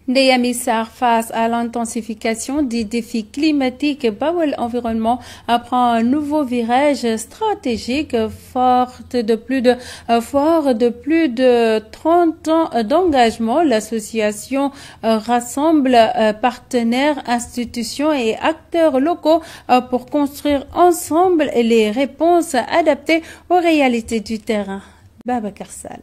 Ndeyami Sarr, face à l'intensification des défis climatiques, Bawol Environnement prend un nouveau virage stratégique fort de plus de 30 ans d'engagement. L'association rassemble partenaires, institutions et acteurs locaux pour construire ensemble les réponses adaptées aux réalités du terrain. Babacar Sall.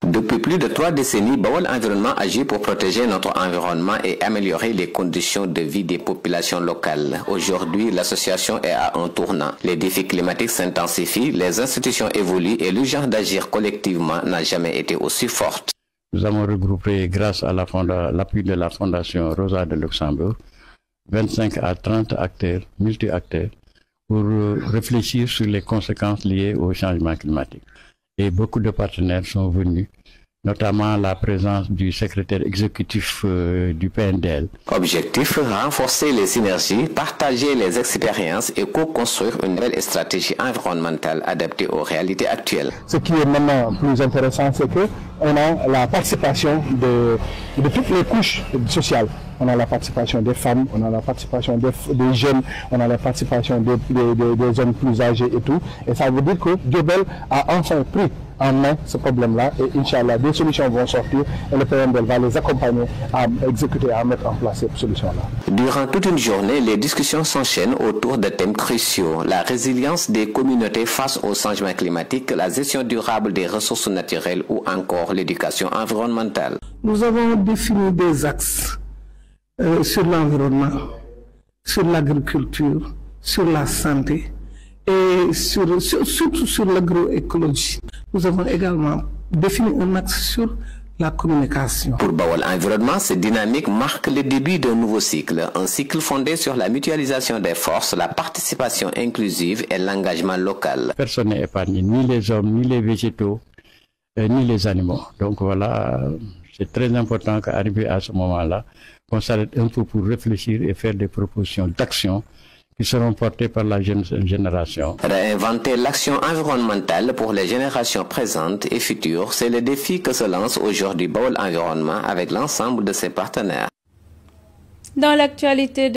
Depuis plus de 3 décennies, Bawol Environnement agit pour protéger notre environnement et améliorer les conditions de vie des populations locales. Aujourd'hui, l'association est à un tournant. Les défis climatiques s'intensifient, les institutions évoluent et l'urgence d'agir collectivement n'a jamais été aussi forte. Nous avons regroupé, grâce à l'appui de la Fondation Rosa de Luxembourg, 25 à 30 acteurs, multi-acteurs, pour réfléchir sur les conséquences liées au changement climatique. Et beaucoup de partenaires sont venus, notamment la présence du secrétaire exécutif du PNDL. Objectif, renforcer les synergies, partager les expériences et co-construire une nouvelle stratégie environnementale adaptée aux réalités actuelles. Ce qui est maintenant plus intéressant, c'est qu'on a la participation de toutes les couches sociales. On a la participation des femmes, on a la participation des jeunes, on a la participation des hommes plus âgés et tout. Et ça veut dire que Diourbel a enfin pris en main ce problème-là et Inch'Allah, des solutions vont sortir et le PNDL va les accompagner à exécuter, à mettre en place ces solutions-là. Durant toute une journée, les discussions s'enchaînent autour de thèmes cruciaux. La résilience des communautés face au changement climatique, la gestion durable des ressources naturelles ou encore l'éducation environnementale. Nous avons défini des axes sur l'environnement, sur l'agriculture, sur la santé et surtout sur l'agroécologie. Nous avons également défini un axe sur la communication. Pour Bawol Environnement, cette dynamique marque le début d'un nouveau cycle, un cycle fondé sur la mutualisation des forces, la participation inclusive et l'engagement local. Personne n'est épargné, ni les hommes, ni les végétaux, ni les animaux. Donc voilà, c'est très important qu'arriver à ce moment-là, qu'on s'arrête un peu pour réfléchir et faire des propositions d'action qui seront portées par la jeune génération. Réinventer l'action environnementale pour les générations présentes et futures, c'est le défi que se lance aujourd'hui Bawol Environnement avec l'ensemble de ses partenaires. Dans l'actualité